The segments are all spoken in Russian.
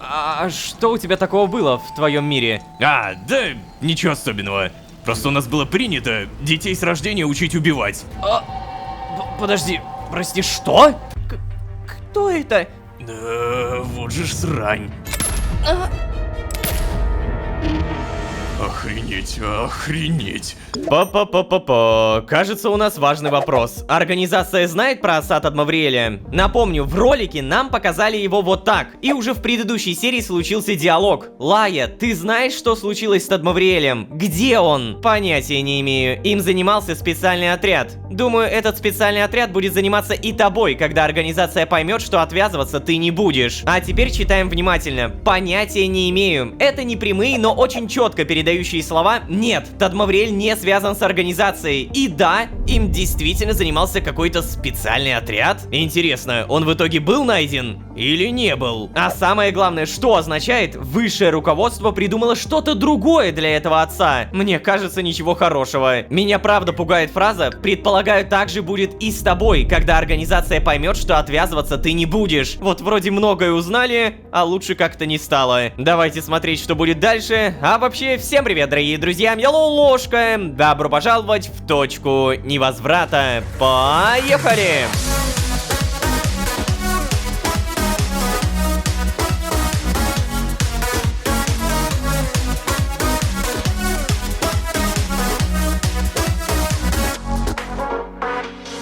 А что у тебя такого было в твоем мире? Да, ничего особенного. Просто у нас было принято детей с рождения учить убивать. Подожди, прости, что? Кто это? Да, вот же ж срань. Охренеть, охренеть. По-по-по-по-по. Кажется, у нас важный вопрос. Организация знает про Асад Адмавриэля? Напомню, в ролике нам показали его вот так. И уже в предыдущей серии случился диалог. Лая, ты знаешь, что случилось с Адмавриэлем? Где он? Понятия не имею. Им занимался специальный отряд. Думаю, этот специальный отряд будет заниматься и тобой, когда организация поймет, что отвязываться ты не будешь. А теперь читаем внимательно. Понятия не имею. Это не прямые, но очень четко передающие слова. Нет, Адмавриэль не связан с организацией. И да, им действительно занимался какой-то специальный отряд. Интересно, он в итоге был найден или не был? А самое главное, что означает, высшее руководство придумало что-то другое для этого отца. Мне кажется, ничего хорошего. Меня правда пугает фраза «предполагаю, так же будет и с тобой, когда организация поймет, что отвязываться ты не будешь». Вот вроде многое узнали, а лучше как-то не стало. Давайте смотреть, что будет дальше. А вообще, всем привет, дорогие друзья, я Ложка. Добро пожаловать в точку невозврата. Поехали!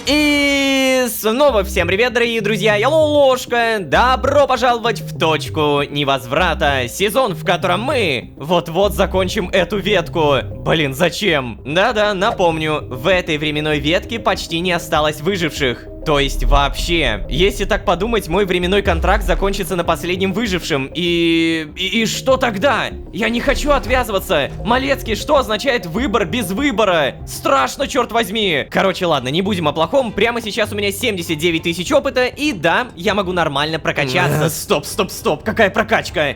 И снова всем привет, дорогие друзья, я Ложка. Добро пожаловать в точку невозврата. Сезон, в котором мы вот-вот закончим эту ветку. Блин, зачем? Да-да, напомню, в этой временной ветке почти не осталось выживших. То есть вообще. Если так подумать, мой временной контракт закончится на последнем выжившем. И что тогда? Я не хочу отвязываться. Малецкий, что означает выбор без выбора? Страшно, черт возьми. Короче, ладно, не будем о плохом. Прямо сейчас у меня 79 тысяч опыта. И да, я могу нормально прокачаться. Стоп. Какая прокачка?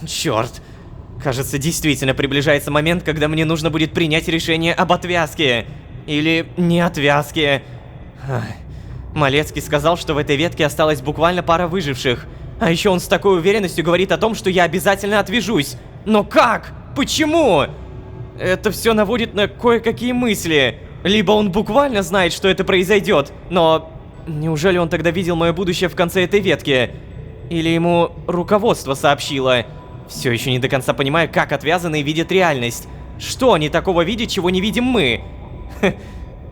Черт. Кажется, действительно приближается момент, когда мне нужно будет принять решение об отвязке. Или не отвязке. Малецкий сказал, что в этой ветке осталась буквально пара выживших. А еще он с такой уверенностью говорит о том, что я обязательно отвяжусь. Но как? Почему? Это все наводит на кое-какие мысли. Либо он буквально знает, что это произойдет, но неужели он тогда видел мое будущее в конце этой ветки? Или ему руководство сообщило? Все еще не до конца понимаю, как отвязанные видят реальность. Что они такого видят, чего не видим мы?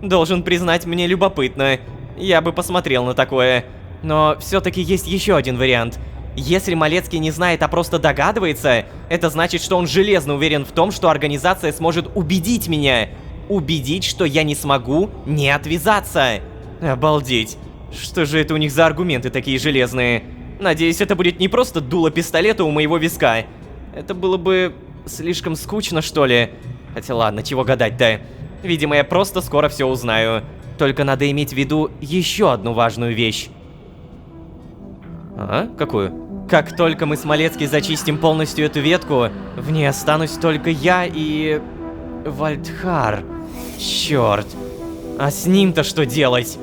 Должен признать, мне любопытно. Я бы посмотрел на такое. Но все-таки есть еще один вариант. Если Малецкий не знает, а просто догадывается, это значит, что он железно уверен в том, что организация сможет убедить меня. Убедить, что я не смогу не отвязаться. Обалдеть. Что же это у них за аргументы такие железные? Надеюсь, это будет не просто дуло пистолета у моего виска. Это было бы слишком скучно, что ли? Хотя ладно, чего гадать-то. Видимо, я просто скоро все узнаю. Только надо иметь в виду еще одну важную вещь. Какую? Как только мы с Малецкий зачистим полностью эту ветку, в ней останусь только я и... Вальдхар. Черт. А с ним-то что делать?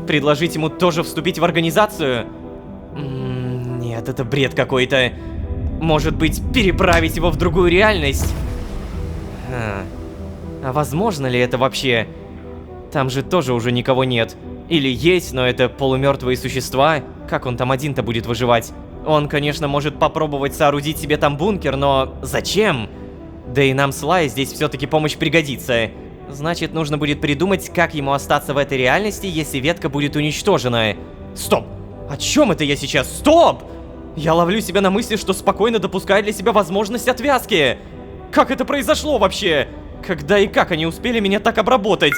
Предложить ему тоже вступить в организацию? Нет, это бред какой-то. Может быть, переправить его в другую реальность? А возможно ли это вообще? Там же тоже уже никого нет. Или есть, но это полумертвые существа. Как он там один-то будет выживать? Он, конечно, может попробовать соорудить себе там бункер, но зачем? Да и нам с Лай здесь все-таки помощь пригодится. Значит, нужно будет придумать, как ему остаться в этой реальности, если ветка будет уничтожена. Стоп! О чем это я сейчас? Стоп! Я ловлю себя на мысли, что спокойно допускаю для себя возможность отвязки. Как это произошло вообще? Когда и как они успели меня так обработать?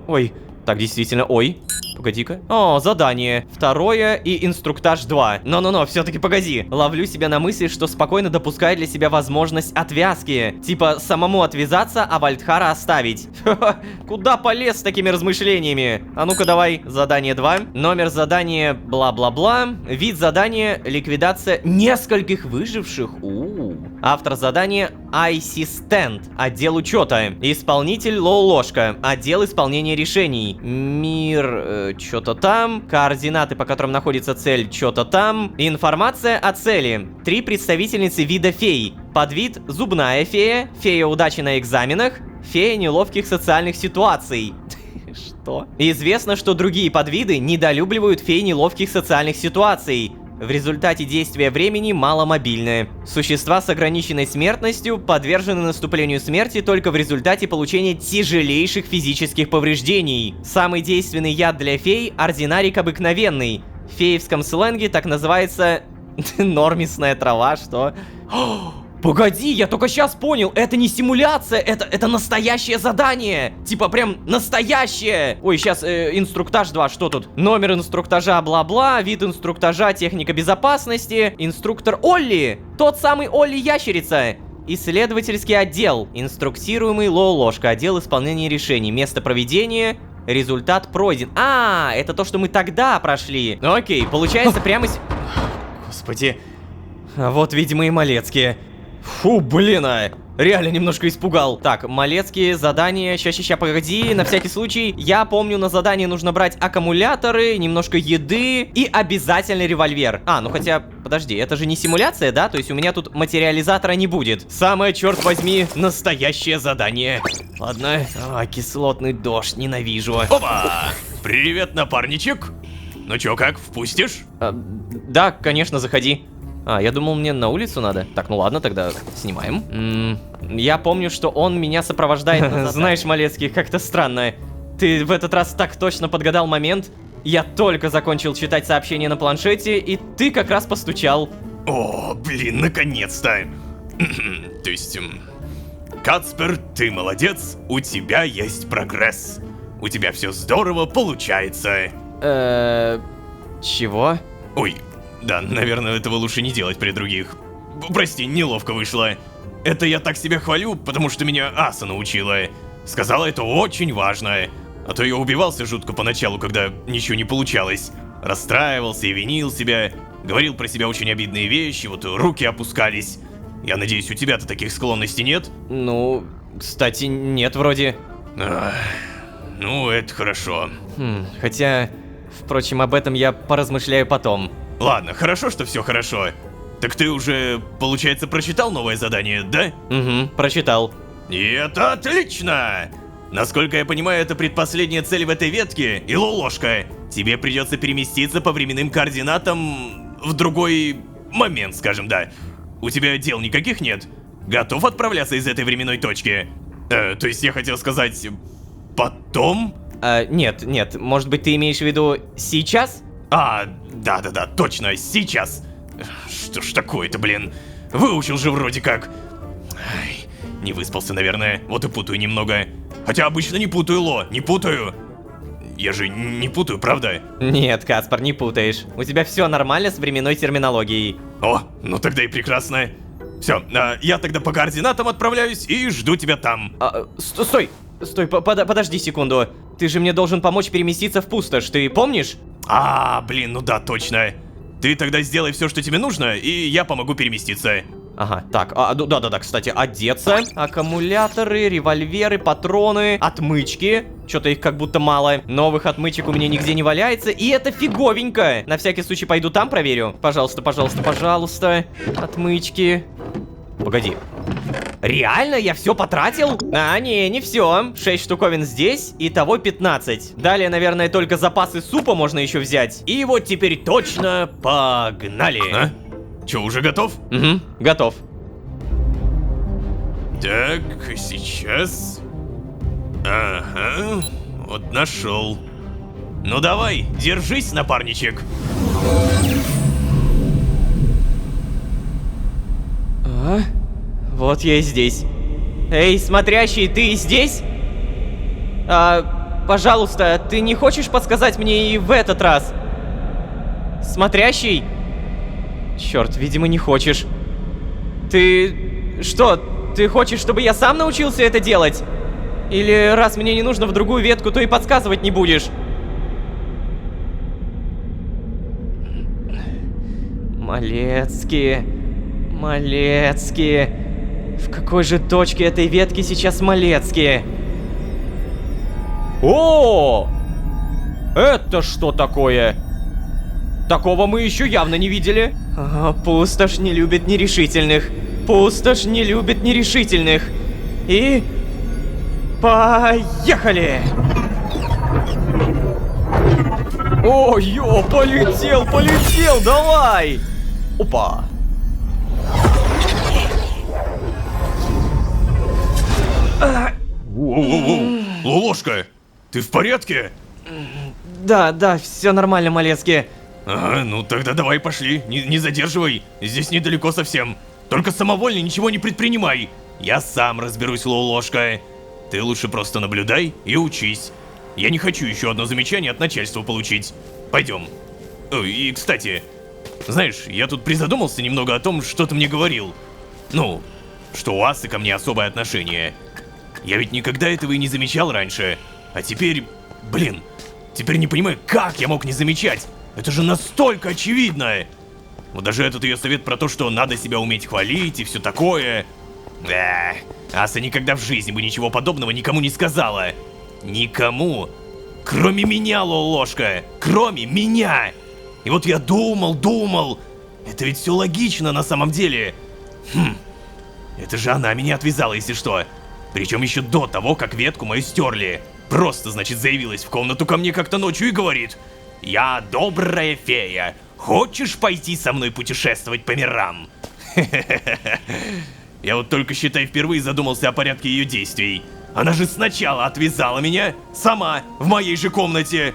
Ой, так действительно, ой. Погоди-ка. О, задание. Второе и инструктаж 2. Но-но-но, все-таки погоди. Ловлю себя на мысли, что спокойно допускаю для себя возможность отвязки. Типа, самому отвязаться, а Вальдхара оставить. Куда полез с такими размышлениями? А ну-ка давай, задание 2. Номер задания бла-бла-бла. Вид задания ликвидация нескольких выживших. Автор задания Ассистент, отдел учета. Исполнитель Лолошка, отдел исполнения решений. Мир, что-то там. Координаты, по которым находится цель, что-то там. Информация о цели. 3 представительницы вида фей. Подвид зубная фея, фея удачи на экзаменах, фея неловких социальных ситуаций. Что? Известно, что другие подвиды недолюбливают фей неловких социальных ситуаций. В результате действия времени маломобильны. Существа с ограниченной смертностью подвержены наступлению смерти только в результате получения тяжелейших физических повреждений. Самый действенный яд для фей – ординарик обыкновенный. В феевском сленге так называется нормисная трава, что... Погоди, я только сейчас понял, это не симуляция, это настоящее задание. Типа прям настоящее. Ой, сейчас инструктаж 2, что тут? Номер инструктажа бла-бла, вид инструктажа, техника безопасности, инструктор Олли. Тот самый Олли Ящерица. Исследовательский отдел, инструктируемый Лолошка, отдел исполнения решений, место проведения... Результат пройден. А, это то, что мы тогда прошли. Ну окей, получается прямо... Господи. А вот, видимо, и Малецкие. Фу, блин, реально немножко испугал. Так, Малецкие задания, ща, погоди, на всякий случай. Я помню, на задание нужно брать аккумуляторы, немножко еды и обязательно револьвер. А, ну хотя, подожди, это же не симуляция, да? То есть у меня тут материализатора не будет. Самое, черт возьми, настоящее задание. Ладно, кислотный дождь, ненавижу. Опа! Привет, напарничек. Ну чё, как, впустишь? Да, конечно, заходи. Я думал, мне на улицу надо. Так, ну ладно, тогда снимаем. Я помню, что он меня сопровождает. Знаешь, Малецкий, как-то странно. Ты в этот раз так точно подгадал момент. Я только закончил читать сообщение на планшете, и ты как раз постучал. О, блин, наконец-то. То есть, Кацпер, ты молодец, у тебя есть прогресс. У тебя все здорово получается. Чего? Ой. Да, наверное, этого лучше не делать при других. Прости, неловко вышло. Это я так себя хвалю, потому что меня Аса научила. Сказала, это очень важно. А то я убивался жутко поначалу, когда ничего не получалось. Расстраивался и винил себя. Говорил про себя очень обидные вещи, вот руки опускались. Я надеюсь, у тебя-то таких склонностей нет? Ну, кстати, нет вроде. Ну, это хорошо. Хотя, впрочем, об этом я поразмышляю потом. Ладно, хорошо, что все хорошо. Так ты уже, получается, прочитал новое задание, да? Угу, прочитал. И это отлично! Насколько я понимаю, это предпоследняя цель в этой ветке, и Лолошка. Тебе придется переместиться по временным координатам в другой момент, скажем, да. У тебя дел никаких нет? Готов отправляться из этой временной точки? То есть я хотел сказать... Потом? Нет, может быть, ты имеешь в виду сейчас? Да, точно, сейчас. Что ж такое-то, блин? Выучил же вроде как. Ай, не выспался, наверное, вот и путаю немного. Хотя обычно не путаю, не путаю. Я же не путаю, правда? Нет, Каспар, не путаешь. У тебя все нормально с временной терминологией. О, ну тогда и прекрасно. Все, я тогда по координатам отправляюсь и жду тебя там. Стой, подожди секунду. Ты же мне должен помочь переместиться в пустошь, ты помнишь? Блин, ну да, точно. Ты тогда сделай все, что тебе нужно, и я помогу переместиться. Ага, так, да, кстати, одеться. Аккумуляторы, револьверы, патроны, отмычки. Что-то их как будто мало. Новых отмычек у меня нигде не валяется, и это фиговенько. На всякий случай пойду там проверю. Пожалуйста. Отмычки. Погоди. Реально? Я все потратил? Не все. 6 штуковин здесь, итого 15. Далее, наверное, только запасы супа можно еще взять. И вот теперь точно погнали. Че, уже готов? Угу, готов. Так, сейчас. Ага, вот нашел. Ну давай, держись, напарничек. Вот я и здесь. Эй, смотрящий, ты здесь? Пожалуйста, ты не хочешь подсказать мне и в этот раз? Смотрящий? Черт, видимо, не хочешь. Ты... что, ты хочешь, чтобы я сам научился это делать? Или раз мне не нужно в другую ветку, то и подсказывать не будешь? Малецкий. В какой же точке этой ветки сейчас Малецкий? О! Это что такое? Такого мы еще явно не видели. Пустошь не любит нерешительных. Пустошь не любит нерешительных. И... поехали! О, полетел, давай! Опа! Воу-воу-воу! Лолошка, ты в порядке? Да, все нормально, Малецкий. Ага, ну тогда давай пошли, не задерживай, здесь недалеко совсем. Только самовольно ничего не предпринимай. Я сам разберусь, Лолошка. Ты лучше просто наблюдай и учись. Я не хочу еще одно замечание от начальства получить. Пойдем. Ой, и кстати, знаешь, я тут призадумался немного о том, что ты мне говорил. Ну, что у Асы ко мне особое отношение. Я ведь никогда этого и не замечал раньше. А теперь, блин, теперь не понимаю, как я мог не замечать. Это же настолько очевидно. Вот даже этот ее совет про то, что надо себя уметь хвалить и все такое. Да, Аса никогда в жизни бы ничего подобного никому не сказала. Никому. Кроме меня, Лолошка. Кроме меня. И вот я думал. Это ведь все логично на самом деле. Это же она меня отвязала, если что. Причем еще до того, как ветку мою стерли. Просто, значит, заявилась в комнату ко мне как-то ночью и говорит: «Я добрая фея. Хочешь пойти со мной путешествовать по мирам?» Я вот только, считай, впервые задумался о порядке ее действий. Она же сначала отвязала меня, сама, в моей же комнате.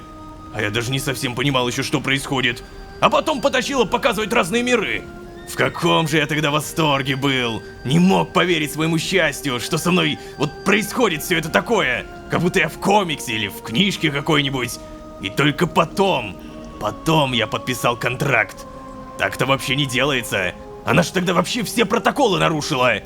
А я даже не совсем понимал еще, что происходит. А потом потащила показывать разные миры. В каком же я тогда восторге был. Не мог поверить своему счастью, что со мной вот происходит все это такое. Как будто я в комиксе или в книжке какой-нибудь. И только потом я подписал контракт. Так-то вообще не делается. Она же тогда вообще все протоколы нарушила.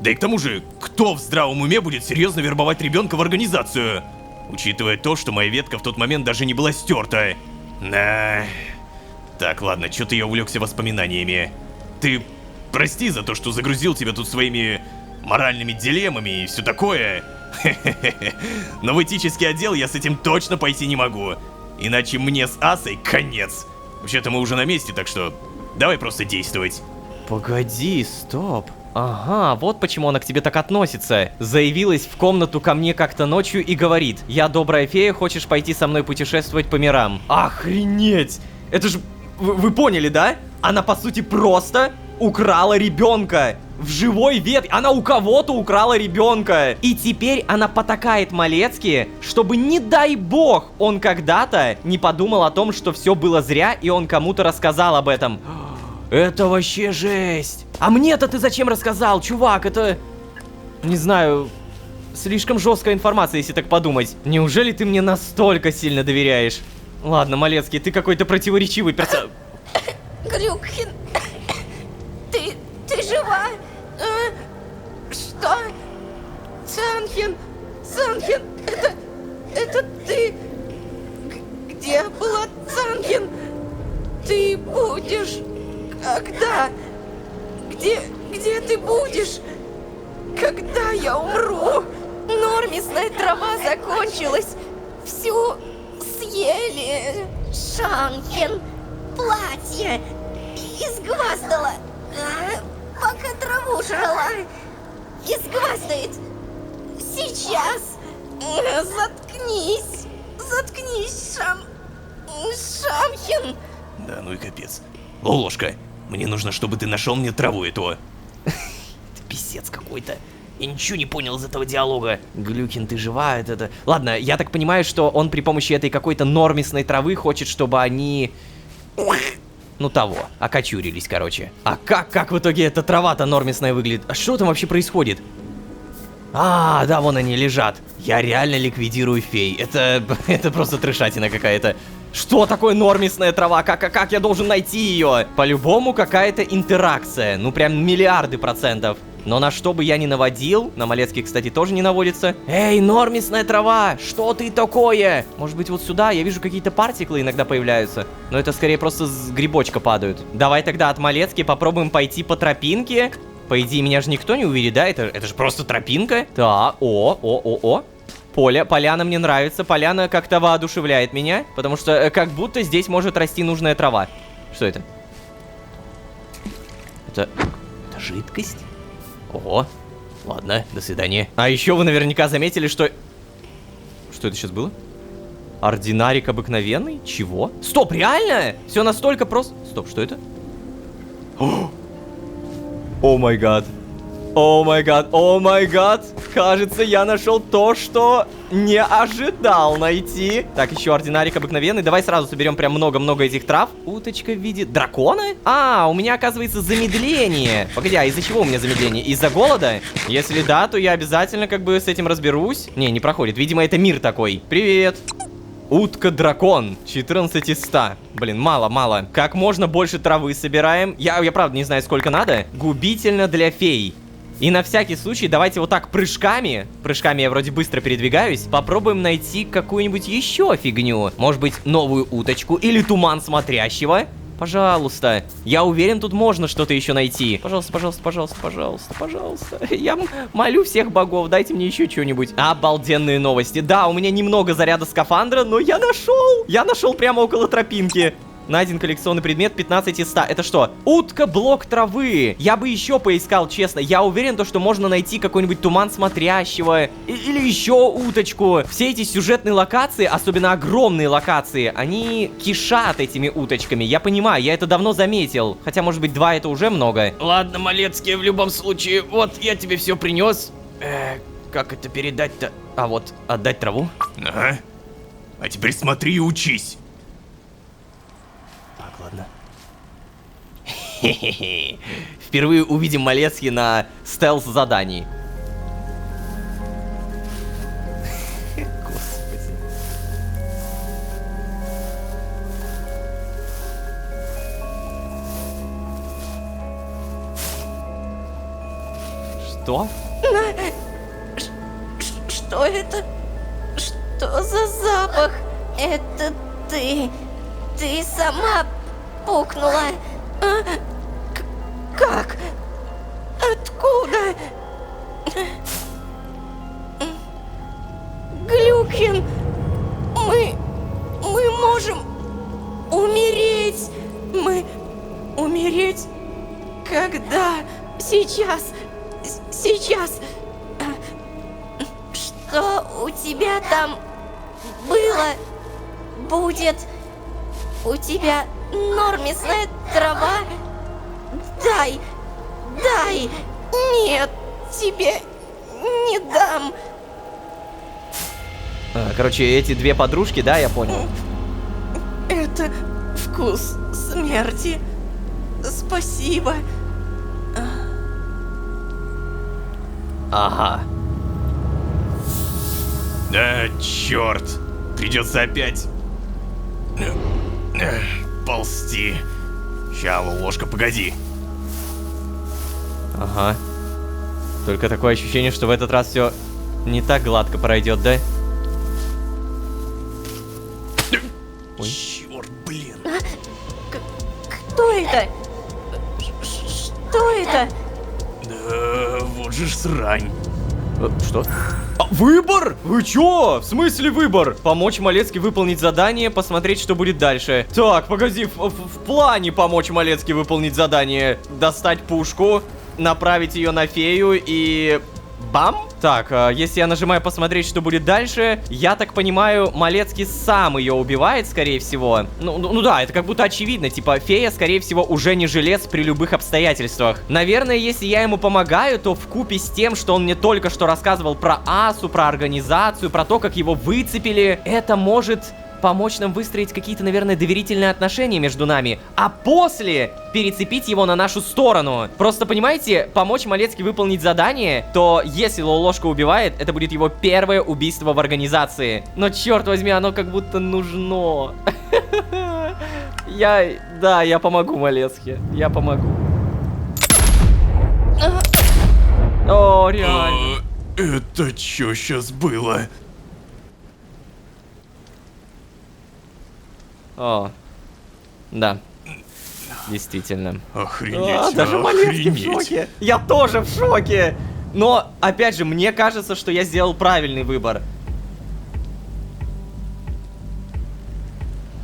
Да и к тому же, кто в здравом уме будет серьезно вербовать ребенка в организацию? Учитывая то, что моя ветка в тот момент даже не была стерта. Да. Так, ладно, что-то я увлекся воспоминаниями. Ты прости за то, что загрузил тебя тут своими моральными дилеммами и все такое. Но в этический отдел я с этим точно пойти не могу. Иначе мне с Асой конец. Вообще-то мы уже на месте, так что давай просто действовать. Погоди, стоп. Ага, вот почему она к тебе так относится. Заявилась в комнату ко мне как-то ночью и говорит: «Я добрая фея, хочешь пойти со мной путешествовать по мирам?» Охренеть! Это же... Вы поняли, да? Она, по сути, просто украла ребенка. В живой ветке. Она у кого-то украла ребенка. И теперь она потакает Малецкий, чтобы, не дай бог, он когда-то не подумал о том, что все было зря, и он кому-то рассказал об этом. Это вообще жесть. А мне-то ты зачем рассказал, чувак? Это... Не знаю... Слишком жесткая информация, если так подумать. Неужели ты мне настолько сильно доверяешь? Ладно, Малецкий, ты какой-то противоречивый персонаж. Глюкхен, ты жива? Что? Санхен, это ты? Где была Санхен? Ты будешь? Когда? Где ты будешь? Когда я умру? Нормисная трава закончилась. Всю съели. Шанхен, платье изгваздала, пока траву жрала. Изгваздает. Сейчас. Заткнись, Шамхен. Да ну и капец. Лолошка, мне нужно, чтобы ты нашел мне траву эту. Это писец какой-то. Я ничего не понял из этого диалога. Глюкин, ты жива? Это... Ладно, я так понимаю, что он при помощи этой какой-то нормисной травы хочет, чтобы они... Ну того, окочурились, короче. А как в итоге эта трава-то нормисная выглядит? А что там вообще происходит? А, да, вон они лежат. Я реально ликвидирую фей. Это просто трешатина какая-то. Что такое нормисная трава? Как я должен найти ее? По-любому какая-то интеракция. Ну прям миллиарды %. Но на что бы я ни наводил, на Малецкий, кстати, тоже не наводится. Эй, нормисная трава, что ты такое? Может быть, вот сюда? Я вижу, какие-то партиклы иногда появляются. Но это скорее просто с грибочка падают. Давай тогда от Малецки попробуем пойти по тропинке. По идее, меня же никто не увидит, да? Это же просто тропинка. Так, о. Поляна мне нравится. Поляна как-то воодушевляет меня. Потому что как будто здесь может расти нужная трава. Что это? Это жидкость? Ого. Ладно, до свидания. А еще вы наверняка заметили, что... Что это сейчас было? Ординарик обыкновенный? Чего? Стоп, реально? Все настолько просто... Стоп, что это? О май гад. О май гад, о май гад. Кажется, я нашел то, что не ожидал найти. Так, еще ординарик обыкновенный. Давай сразу соберем прям много-много этих трав. Уточка в виде дракона? А, у меня, оказывается, замедление. Погоди, а из-за чего у меня замедление? Из-за голода? Если да, то я обязательно как бы с этим разберусь. Не проходит. Видимо, это мир такой. Привет. Утка-дракон. 14 из 100. Блин, мало. Как можно больше травы собираем. Я правда не знаю, сколько надо. Губительно для фей. И на всякий случай давайте вот так прыжками я вроде быстро передвигаюсь, попробуем найти какую-нибудь еще фигню. Может быть, новую уточку или туман смотрящего. Пожалуйста. Я уверен, тут можно что-то еще найти. Пожалуйста. Я молю всех богов, дайте мне еще что-нибудь. Обалденные новости. Да, у меня немного заряда скафандра, но я нашел. Я нашел прямо около тропинки. Найден коллекционный предмет 15 из 100. Это что? Утка-блок травы. Я бы еще поискал, честно. Я уверен, что можно найти какой-нибудь туман смотрящего. Или еще уточку. Все эти сюжетные локации, особенно огромные локации, они кишат этими уточками. Я понимаю, я это давно заметил. Хотя, может быть, 2 это уже много. Ладно, Малецкий, в любом случае, вот я тебе все принес. Как это передать-то? А вот, отдать траву? Ага. А теперь смотри и учись. Ладно. Хе-хе-хе. Впервые увидим Малецкий на стелс-задании. Господи. Что? Что это? Что за запах? Это ты. Ты сама пукнула. Как? Откуда? Глюкин, мы можем умереть. Мы умереть? Когда? Сейчас. Что у тебя там было? Будет? У тебя нормисная трава? Дай! Нет, тебе не дам. Короче, эти 2 подружки, да, я понял. Это вкус смерти. Спасибо. Ага. Да, черт. Придется опять ползти. Ща, ложка, погоди. Ага. Только такое ощущение, что в этот раз все не так гладко пройдет, да? Ой. Черт, блин. Кто это? Что это? Да, вот же ж срань. Что? Выбор? Вы чё? В смысле выбор? Помочь Малецкий выполнить задание, посмотреть, что будет дальше. Так, погоди, в плане помочь Малецкий выполнить задание. Достать пушку, направить ее на фею и... Бам! Так, если я нажимаю посмотреть, что будет дальше, я так понимаю, Малецкий сам ее убивает, скорее всего. Ну да, это как будто очевидно, типа, фея, скорее всего, уже не жилец при любых обстоятельствах. Наверное, если я ему помогаю, то вкупе с тем, что он мне только что рассказывал про Асу, про организацию, про то, как его выцепили, это может помочь нам выстроить какие-то, наверное, доверительные отношения между нами, а после перецепить его на нашу сторону. Просто, понимаете, помочь Малецкий выполнить задание, то если Лолошка убивает, это будет его первое убийство в организации. Но, черт возьми, оно как будто нужно. Я помогу Малецкий, я помогу. реально. Это чё сейчас было? О, да, действительно. Охренеть, Даже Малецкий в охренеть. шоке. Я тоже в шоке. Но, опять же, мне кажется, что я сделал правильный выбор.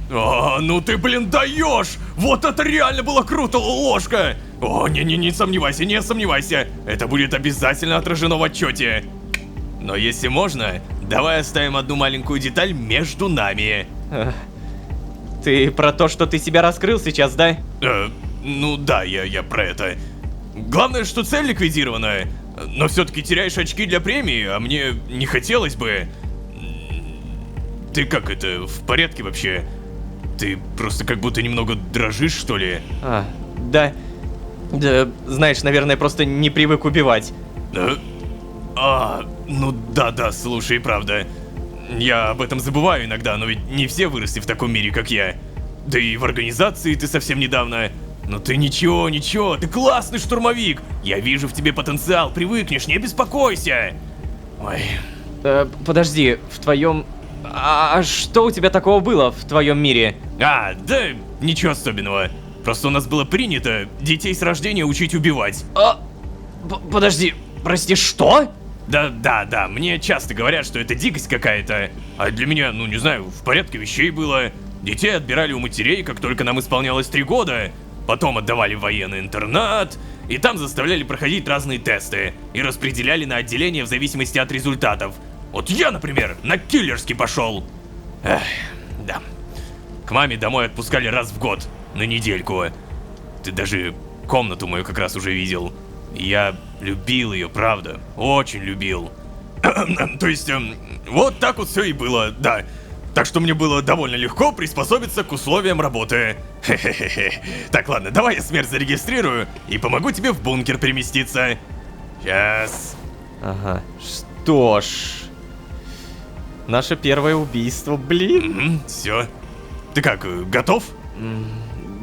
Ну ты, блин, даешь! Вот это реально было круто, ложка! О, не сомневайся, не сомневайся. Это будет обязательно отражено в отчете. Но если можно, давай оставим одну маленькую деталь между нами. Ты про то, что ты себя раскрыл сейчас, да? Ну да, я про это. Главное, что цель ликвидирована. Но все-таки теряешь очки для премии, а мне не хотелось бы. Ты как это, в порядке вообще? Ты просто как будто немного дрожишь, что ли? Да. Да, знаешь, наверное, просто не привык убивать. Ну да, слушай, правда. Я об этом забываю иногда, но ведь не все выросли в таком мире, как я. Да и в организации ты совсем недавно. Но ты ничего, ты классный штурмовик. Я вижу в тебе потенциал, привыкнешь, не беспокойся. Ой. Подожди, в твоем... А что у тебя такого было в твоем мире? Да, ничего особенного. Просто у нас было принято детей с рождения учить убивать. Подожди, прости, что? Да, мне часто говорят, что это дикость какая-то. А для меня, ну не знаю, в порядке вещей было. Детей отбирали у матерей, как только нам исполнялось 3 года. Потом отдавали в военный интернат. И там заставляли проходить разные тесты. И распределяли на отделения в зависимости от результатов. Вот я, например, на киллерский пошел. Да. К маме домой отпускали раз в год, на недельку. Ты даже комнату мою как раз уже видел. Я любил ее, правда, очень любил. То есть, вот так вот все и было, да. Так что мне было довольно легко приспособиться к условиям работы. Хе-хе-хе. Так, ладно, давай я смерть зарегистрирую и помогу тебе в бункер переместиться. Сейчас. Ага, что ж... Наше первое убийство, блин. Все. Ты как, готов?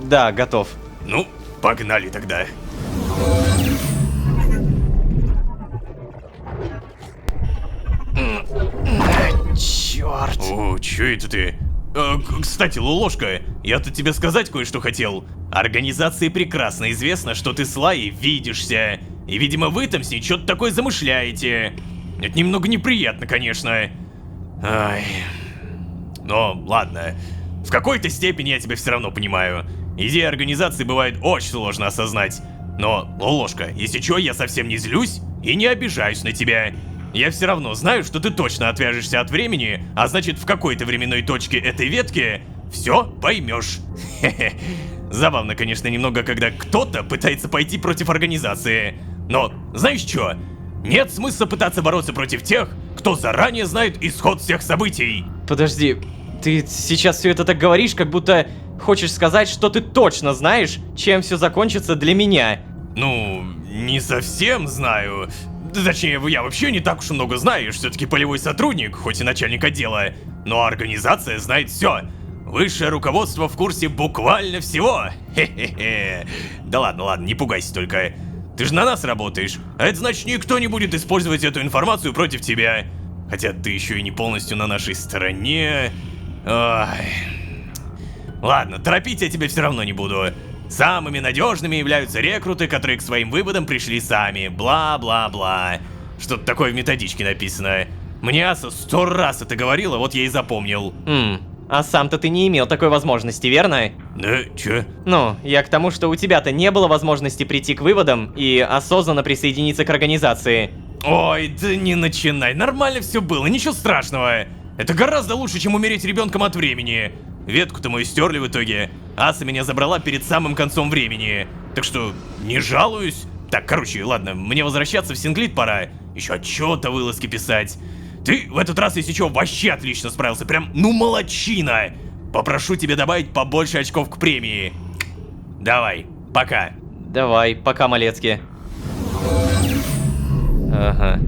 Да, готов. Ну, погнали тогда. Черт. О, чё это ты? Кстати, Лолошка, я-то тебе сказать кое-что хотел. Организации прекрасно известно, что ты с Лаей видишься. И, видимо, вы там с ней что-то такое замышляете. Это немного неприятно, конечно. Ай. Но, ладно. В какой-то степени я тебя все равно понимаю. Идеи организации бывает очень сложно осознать. Но, Лолошка, если чё, я совсем не злюсь и не обижаюсь на тебя. Я все равно знаю, что ты точно отвяжешься от времени, а значит в какой-то временной точке этой ветки все поймешь. Хе-хе. Забавно, конечно, немного, когда кто-то пытается пойти против организации. Но, знаешь что? Нет смысла пытаться бороться против тех, кто заранее знает исход всех событий. Подожди, ты сейчас все это так говоришь, как будто хочешь сказать, что ты точно знаешь, чем все закончится для меня. Ну, не совсем знаю. Точнее, я вообще не так уж и много знаю, все-таки полевой сотрудник, хоть и начальник отдела. Но организация знает все. Высшее руководство в курсе буквально всего. Хе-хе-хе. Да ладно, не пугайся только. Ты же на нас работаешь, а это значит, никто не будет использовать эту информацию против тебя. Хотя ты еще и не полностью на нашей стороне. Ой. Ладно, торопить я тебя все равно не буду. Самыми надежными являются рекруты, которые к своим выводам пришли сами. Бла-бла-бла. Что-то такое в методичке написано. Мне Аса 100 раз это говорила, вот я и запомнил. А сам-то ты не имел такой возможности, верно? Да, чё? Ну, я к тому, что у тебя-то не было возможности прийти к выводам и осознанно присоединиться к организации. Ой, да не начинай, нормально все было, ничего страшного. Это гораздо лучше, чем умереть ребенком от времени. Ветку-то мою стерли в итоге. Аса меня забрала перед самым концом времени. Так что, не жалуюсь. Так, короче, ладно, мне возвращаться в Синглит пора. Еще отчет о вылазке писать. Ты в этот раз, если что, вообще отлично справился. Прям, ну молодчина. Попрошу тебя добавить побольше очков к премии. Давай, пока. Давай, пока, Малецкий. Ага.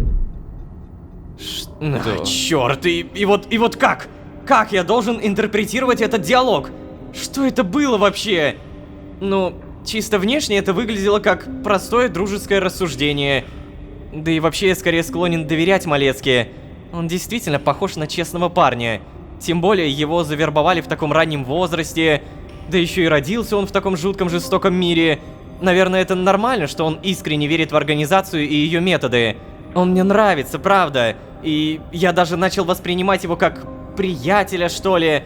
Что? Черт, и вот как? Как я должен интерпретировать этот диалог? Что это было вообще? Ну, чисто внешне это выглядело как простое дружеское рассуждение. Да и вообще я скорее склонен доверять Малецки. Он действительно похож на честного парня. Тем более его завербовали в таком раннем возрасте. Да еще и родился он в таком жутком жестоком мире. Наверное, это нормально, что он искренне верит в организацию и ее методы. Он мне нравится, правда. И я даже начал воспринимать его как приятеля, что ли.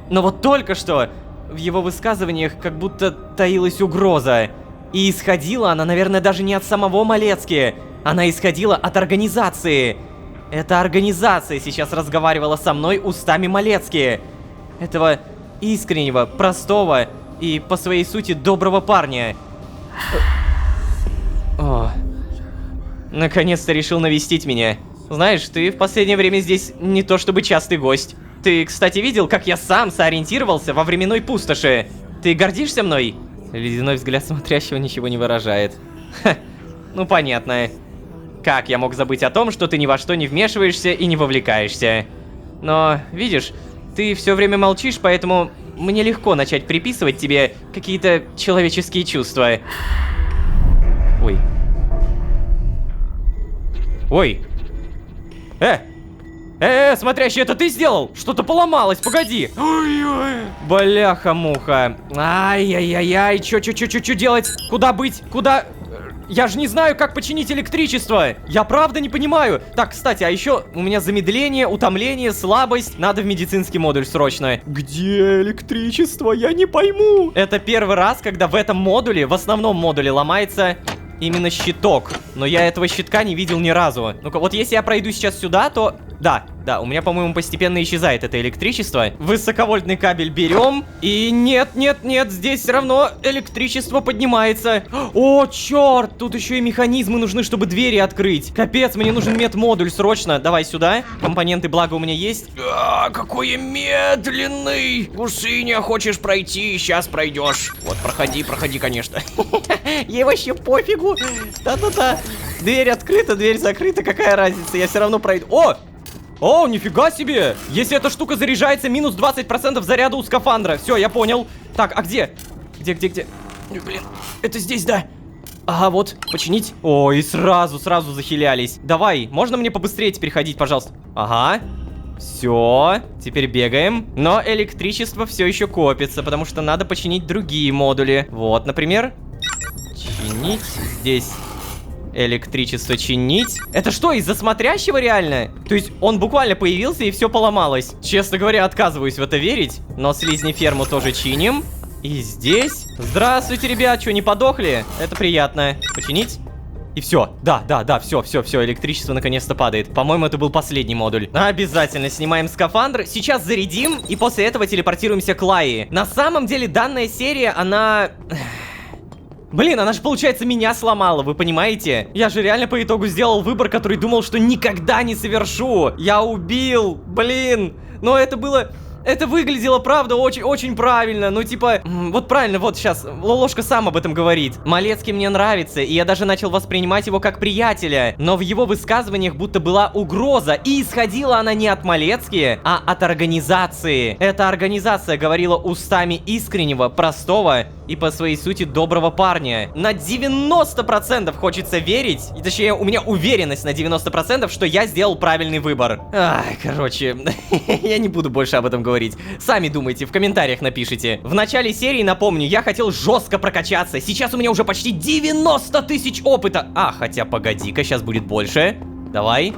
Но вот только что в его высказываниях как будто таилась угроза. И исходила она, наверное, даже не от самого Малецки. Она исходила от организации. Эта организация сейчас разговаривала со мной устами Малецки. Этого искреннего, простого и по своей сути доброго парня. О, наконец-то решил навестить меня. Знаешь, ты в последнее время здесь не то чтобы частый гость. Ты, кстати, видел, как я сам сориентировался во временной пустоши? Ты гордишься мной? Ледяной взгляд смотрящего ничего не выражает. Ха, ну понятно. Как я мог забыть о том, что ты ни во что не вмешиваешься и не вовлекаешься? Но, видишь, ты все время молчишь, поэтому мне легко начать приписывать тебе какие-то человеческие чувства. Ой. Ой. Смотрящий, это ты сделал? Что-то поломалось, погоди. Ой-ой. Бляха-муха. Ай-яй-яй-яй, чё делать? Куда быть? Куда... Я же не знаю, как починить электричество. Я правда не понимаю. Так, кстати, а еще у меня замедление, утомление, слабость. Надо в медицинский модуль срочно. Где электричество? Я не пойму. Это первый раз, когда в этом модуле, в основном модуле, ломается именно щиток. Но я этого щитка не видел ни разу. Ну-ка, вот если я пройду сейчас сюда, то... Да, у меня, по-моему, постепенно исчезает это электричество. Высоковольтный кабель берем. И нет, здесь все равно электричество поднимается. О, черт, тут еще и механизмы нужны, чтобы двери открыть. Капец, мне нужен медмодуль срочно. Давай сюда. Компоненты, благо, у меня есть. Какой я медленный. Гусыня, хочешь пройти? Сейчас пройдешь. Вот, проходи, конечно. Ей вообще пофигу. Да-да-да. Дверь открыта, дверь закрыта, какая разница, я все равно пройду. О, нифига себе! Если эта штука заряжается, минус 20% заряда у скафандра. Все, я понял. Так, а где? Где? Блин, это здесь, да? Ага, вот, починить. О, и сразу захилялись. Давай, можно мне побыстрее теперь ходить, пожалуйста? Ага. Все, теперь бегаем. Но электричество все еще копится, потому что надо починить другие модули. Вот, например. Чинить здесь. Электричество чинить. Это что, из-за смотрящего реально? То есть он буквально появился и все поломалось. Честно говоря, отказываюсь в это верить. Но слизни ферму тоже чиним. И здесь. Здравствуйте, ребят, что, не подохли? Это приятно. Починить. И все. Да, все, электричество наконец-то падает. По-моему, это был последний модуль. Обязательно снимаем скафандр. Сейчас зарядим, и после этого телепортируемся к Лайи. На самом деле, данная серия, она... Блин, она же, получается, меня сломала, вы понимаете? Я же реально по итогу сделал выбор, который думал, что никогда не совершу. Я убил, блин. Но это было... Это выглядело, правда, очень правильно. Ну, типа, вот правильно, вот сейчас Лолошка сам об этом говорит. Малецкий мне нравится, и я даже начал воспринимать его как приятеля. Но в его высказываниях будто была угроза. И исходила она не от Малецки, а от организации. Эта организация говорила устами искреннего, простого и по своей сути доброго парня. На 90% хочется верить, и точнее, у меня уверенность на 90%, что я сделал правильный выбор. Ай, короче, я не буду больше об этом говорить. Сами думайте, в комментариях напишите. В начале серии, напомню, я хотел жестко прокачаться. Сейчас у меня уже почти 90 тысяч опыта. Хотя, погоди-ка, сейчас будет больше. Давай.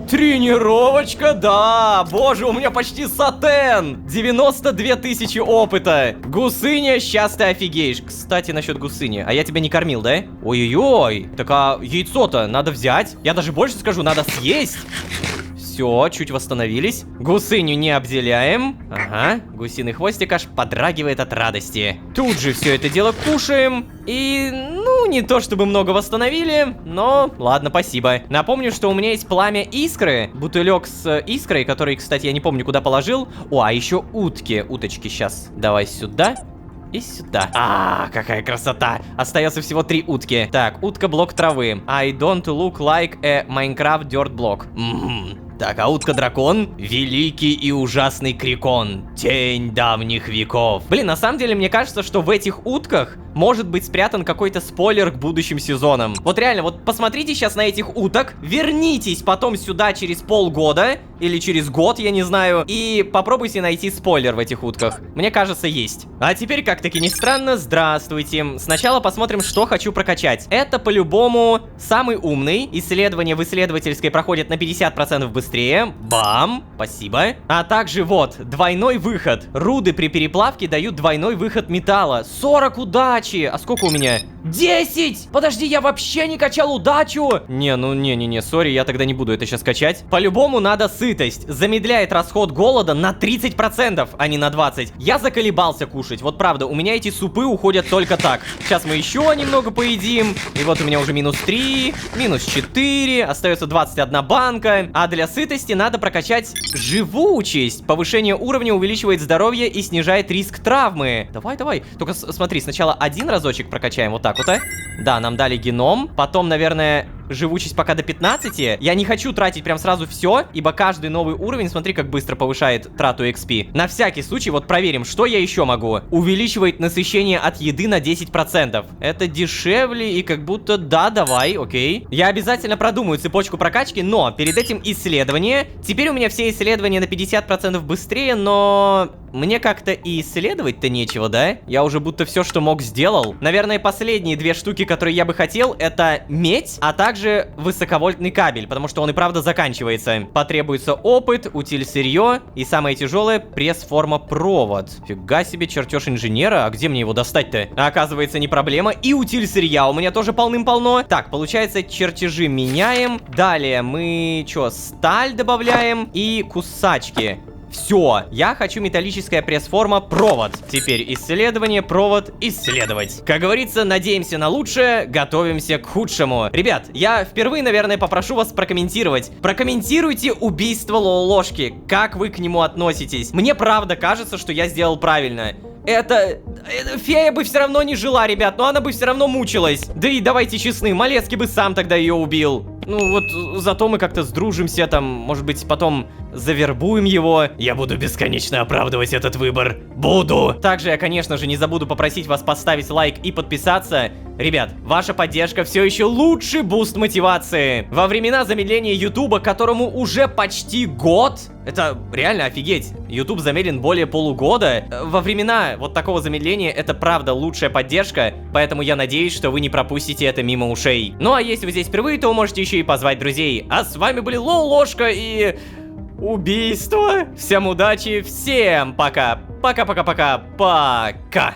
Тренировочка, да! Боже, у меня почти сатен! 92 тысячи опыта! Гусыня, сейчас ты офигеешь. Кстати, насчет гусыни. А я тебя не кормил, да? Ой-ой-ой. Так а яйцо-то надо взять. Я даже больше скажу, надо съесть. Все, чуть восстановились. Гусыню не обделяем. Ага, гусиный хвостик аж подрагивает от радости. Тут же все это дело кушаем. И, ну, не то чтобы много восстановили, но ладно, спасибо. Напомню, что у меня есть пламя искры. Бутылек с искрой, который, кстати, я не помню, куда положил. А еще утки. Уточки сейчас. Давай сюда. И сюда. Какая красота. Остается всего 3 утки. Так, утка блок травы. I don't look like a Minecraft dirt block. Так, а утка-дракон? Великий и ужасный Крикон. Тень давних веков. Блин, на самом деле, мне кажется, что в этих утках может быть спрятан какой-то спойлер к будущим сезонам. Вот реально, вот посмотрите сейчас на этих уток, вернитесь потом сюда через полгода, или через год, я не знаю, и попробуйте найти спойлер в этих утках. Мне кажется, есть. А теперь, как таки ни странно, здравствуйте. Сначала посмотрим, что хочу прокачать. Это по-любому самый умный. Исследования в исследовательской проходят на 50% быстрее. Бам! Спасибо. А также вот, двойной выход. Руды при переплавке дают двойной выход металла. 40 удачи! А сколько у меня? 10! Подожди, я вообще не качал удачу! Не, сори, я тогда не буду это сейчас качать. По-любому надо сытость. Замедляет расход голода на 30%, а не на 20%. Я заколебался кушать. Вот правда, у меня эти супы уходят только так. Сейчас мы еще немного поедим. И вот у меня уже минус 3, минус 4, остается 21 банка. А для сытости надо прокачать живучесть. Повышение уровня увеличивает здоровье и снижает риск травмы. Давай. Только смотри, сначала один разочек прокачаем вот так вот, а? Да, нам дали геном. Потом, наверное, живучесть пока до 15. Я не хочу тратить прям сразу все, ибо каждый новый уровень, смотри, как быстро повышает трату XP. На всякий случай, вот проверим, что я еще могу. Увеличивает насыщение от еды на 10%. Это дешевле и как будто... Да, давай, окей. Я обязательно продумаю цепочку прокачки, но перед этим исследование. Теперь у меня все исследования на 50% быстрее, но... Мне как-то и исследовать-то нечего, да? Я уже будто все, что мог, сделал. Наверное, последние две штуки, которые я бы хотел, это медь, а также высоковольтный кабель, потому что он и правда заканчивается. Потребуется опыт, утиль сырье и самое тяжелое пресс-форма провод. Фига себе, чертеж инженера, а где мне его достать-то? Оказывается, не проблема. И утиль сырья у меня тоже полным-полно. Так, получается, чертежи меняем. Далее мы, сталь добавляем и кусачки. Все, я хочу металлическая пресс-форма провод. Теперь исследование, провод, исследовать. Как говорится, надеемся на лучшее, готовимся к худшему. Ребят, я впервые, наверное, попрошу вас прокомментировать. Прокомментируйте убийство Лолошки. Как вы к нему относитесь? Мне правда кажется, что я сделал правильно. Фея бы все равно не жила, ребят, но она бы все равно мучилась. Да и давайте честны, Малецкий бы сам тогда ее убил. Ну вот, зато мы как-то сдружимся, там, может быть, потом завербуем его. Я буду бесконечно оправдывать этот выбор. Буду! Также я, конечно же, не забуду попросить вас поставить лайк и подписаться. Ребят, ваша поддержка все еще лучший буст мотивации. Во времена замедления Ютуба, которому уже почти год, это реально офигеть, Ютуб замедлен более полугода. Во времена вот такого замедления это правда лучшая поддержка, поэтому я надеюсь, что вы не пропустите это мимо ушей. Ну а если вы здесь впервые, то можете еще и позвать друзей. А с вами были Лолошка и... убийство. Всем удачи, всем пока. Пока-пока-пока. Пока.